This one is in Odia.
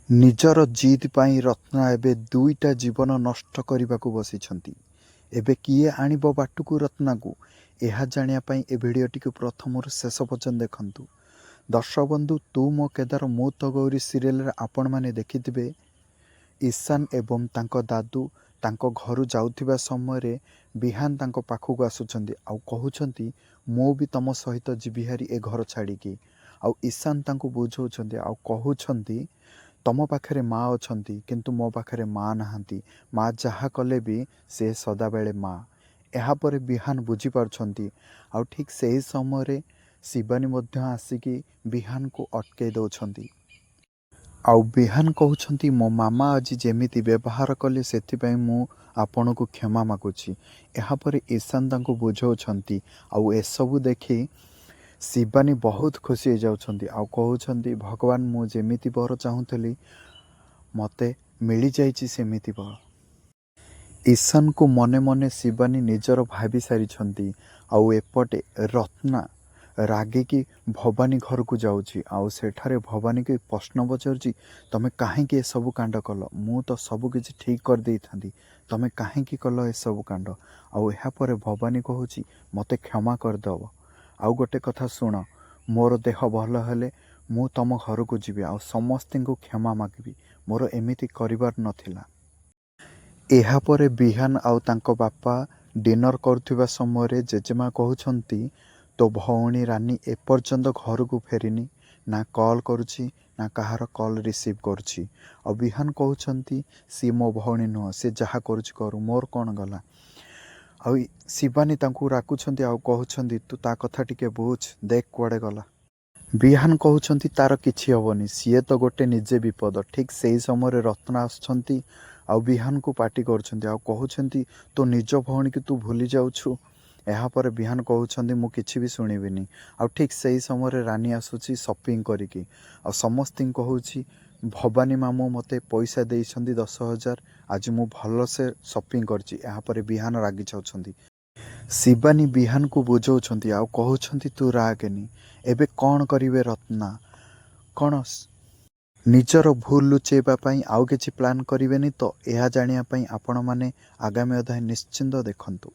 ନିଜର ଜିଦ୍ ପାଇଁ ରତ୍ନା ଏବେ ଦୁଇଟା ଜୀବନ ନଷ୍ଟ କରିବାକୁ ବସିଛନ୍ତି। ଏବେ କିଏ ଆଣିବ ବାଟକୁ ରତ୍ନାକୁ? ଏହା ଜାଣିବା ପାଇଁ ଏ ଭିଡ଼ିଓଟିକୁ ପ୍ରଥମରୁ ଶେଷ ପର୍ଯ୍ୟନ୍ତ ଦେଖନ୍ତୁ। ଦର୍ଶକ ବନ୍ଧୁ, ତୁ ମୋ କେଦାର ମୁଁ ତ ଗୌରୀ ସିରିଏଲରେ ଆପଣମାନେ ଦେଖିଥିବେ, ଈଶାନ ଏବଂ ତାଙ୍କ ଦାଦୁ ତାଙ୍କ ଘରୁ ଯାଉଥିବା ସମୟରେ ବିହାନ ତାଙ୍କ ପାଖକୁ ଆସୁଛନ୍ତି ଆଉ କହୁଛନ୍ତି, ମୁଁ ବି ତମ ସହିତ ଯିବି ହାରି ଏ ଘର ଛାଡ଼ିକି। ଆଉ ଈଶାନ ତାଙ୍କୁ ବୁଝାଉଛନ୍ତି ଆଉ କହୁଛନ୍ତି, ତମ ପାଖରେ ମା ଅଛନ୍ତି କିନ୍ତୁ ମୋ ପାଖରେ ମା ନାହାନ୍ତି। ମା ଯାହା କଲେ ବି ସେ ସଦାବେଳେ ମା। ଏହାପରେ ବିହାନ ବୁଝିପାରୁଛନ୍ତି। ଆଉ ଠିକ୍ ସେହି ସମୟରେ ଶିବାନୀ ମଧ୍ୟ ଆସିକି ବିହାନକୁ ଅଟକାଇ ଦେଉଛନ୍ତି। ଆଉ ବିହାନ କହୁଛନ୍ତି, ମୋ ମାମା ଆଜି ଯେମିତି ବ୍ୟବହାର କଲେ ସେଥିପାଇଁ ମୁଁ ଆପଣଙ୍କୁ କ୍ଷମା ମାଗୁଛି। ଏହାପରେ ଈଶାନ ତାଙ୍କୁ ବୁଝାଉଛନ୍ତି। ଆଉ ଏସବୁ ଦେଖି ଶିବାନୀ ବହୁତ ଖୁସି ହେଇଯାଉଛନ୍ତି ଆଉ କହୁଛନ୍ତି, ଭଗବାନ, ମୁଁ ଯେମିତି ବର ଚାହୁଁଥିଲି ମୋତେ ମିଳିଯାଇଛି ସେମିତି ବର। ଈଶାନକୁ ମନେ ମନେ ଶିବାନୀ ନିଜର ଭାବି ସାରିଛନ୍ତି। ଆଉ ଏପଟେ ରତ୍ନା ରାଗିକି ଭବାନୀ ଘରକୁ ଯାଉଛି ଆଉ ସେଠାରେ ଭବାନୀକି ପ୍ରଶ୍ନ ପଚାରୁଛି, ତମେ କାହିଁକି ଏସବୁ କାଣ୍ଡ କଲ? ମୁଁ ତ ସବୁ କିଛି ଠିକ୍ କରିଦେଇଥାନ୍ତି, ତମେ କାହିଁକି କଲ ଏସବୁ କାଣ୍ଡ? ଆଉ ଏହାପରେ ଭବାନୀ କହୁଛି, ମୋତେ କ୍ଷମା କରିଦେବ। ଆଉ ଗୋଟେ କଥା ଶୁଣ, ମୋର ଦେହ ଭଲ ହେଲେ ମୁଁ ତମ ଘରକୁ ଯିବି ଆଉ ସମସ୍ତଙ୍କୁ କ୍ଷମା ମାଗିବି। ମୋର ଏମିତି କରିବାର ନଥିଲା। ଏହାପରେ ବିହାନ ଆଉ ତାଙ୍କ ବାପା ଡିନର କରୁଥିବା ସମୟରେ ଜେଜେମା କହୁଛନ୍ତି, ତୋ ଭଉଣୀ ରାନୀ ଏପର୍ଯ୍ୟନ୍ତ ଘରକୁ ଫେରିନି, ନା କଲ୍ କରୁଛି ନା କାହାର କଲ୍ ରିସିଭ୍ କରୁଛି। ଆଉ ବିହାନ କହୁଛନ୍ତି, ସିଏ ମୋ ଭଉଣୀ ନୁହଁ, ସେ ଯାହା କରୁଛି କରୁ, ମୋର କ'ଣ ଗଲା। ଆଉ ଶିବାନୀ ତାଙ୍କୁ ରାଗୁଛନ୍ତି ଆଉ କହୁଛନ୍ତି, ତୁ ତା କଥା ଟିକେ ବୁଝ, ଦେଖ କୁଆଡ଼େ ଗଲା। ବିହାନ କହୁଛନ୍ତି, ତାର କିଛି ହେବନି, ସିଏ ତ ଗୋଟେ ନିଜେ ବିପଦ। ଠିକ୍ ସେହି ସମୟରେ ରତ୍ନା ଆସୁଛନ୍ତି ଆଉ ବିହାନକୁ ପାଟି କରୁଛନ୍ତି ଆଉ କହୁଛନ୍ତି, ତୋ ନିଜ ଭଉଣୀକି ତୁ ଭୁଲି ଯାଉଛୁ। ଏହାପରେ ବିହାନ କହୁଛନ୍ତି, ମୁଁ କିଛି ବି ଶୁଣିବିନି। ଆଉ ଠିକ୍ ସେହି ସମୟରେ ରାନୀ ଆସୁଛି ସପିଂ କରିକି ଆଉ ସମସ୍ତଙ୍କୁ କହୁଛି, ଭବାନୀ ମାମୁଁ ମୋତେ ପଇସା ଦେଇଛନ୍ତି 10,000, ଆଜି ମୁଁ ଭଲସେ ସପିଂ କରିଛି। ଏହାପରେ ବିହାନ ରାଗି ଯାଉଛନ୍ତି। ଶିବାନୀ ବିହାନକୁ ବୁଝାଉଛନ୍ତି ଆଉ କହୁଛନ୍ତି, ତୁ ରାଗେନି। ଏବେ କ'ଣ କରିବେ ରତ୍ନା? କ'ଣ ନିଜର ଭୁଲ ଲୁଚେଇବା ପାଇଁ ଆଉ କିଛି ପ୍ଲାନ୍ କରିବେନି ତ? ଏହା ଜାଣିବା ପାଇଁ ଆପଣମାନେ ଆଗାମୀ ଅଧ୍ୟାୟ ନିଶ୍ଚିନ୍ତ ଦେଖନ୍ତୁ।